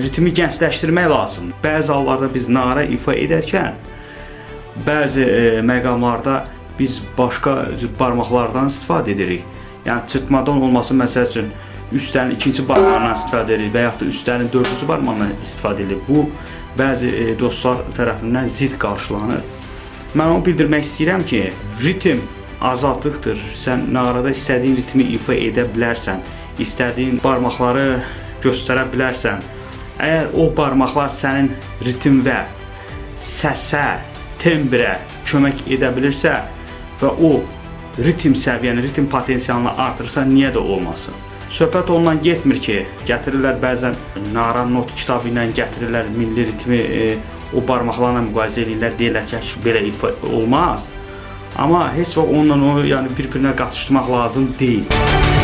ritmi gəncləşdirmək lazımdır. Bəzi hallarda biz nara ifa edərkən, bəzi məqamlarda biz başqa cür barmaqlardan istifadə edirik. Yəni çırpmadan olması məsəl üçün üstlərin ikinci barmağından istifadə edirik və yaxud da üstlərin dördüncü barmağından istifadə edilir. Bu bəzi dostlar tərəfindən zidd qarşılanır. Mən onu bildirmək istəyirəm ki, ritm azadlıqdır. Sən narada istədiyin ritmi ifa edə bilərsən, istədiyin barmaqları göstərə bilərsən. Əgər o barmaqlar sənin ritm və səsə, tembrə kömək edə bilirsə və o ritm səviyyəni, ritm potensialını artırsa, niyə də olmasın? Söhbət ondan getmir ki, gətirirlər bəzən nara not kitabı ilə gətirirlər milli ritmi o barmaqlarla müqayisə edirlər, deyirlər ki, belə ifa olmaz. Amma heç vaxt onunla onu yəni bir-birinə qatışdırmaq lazım deyil.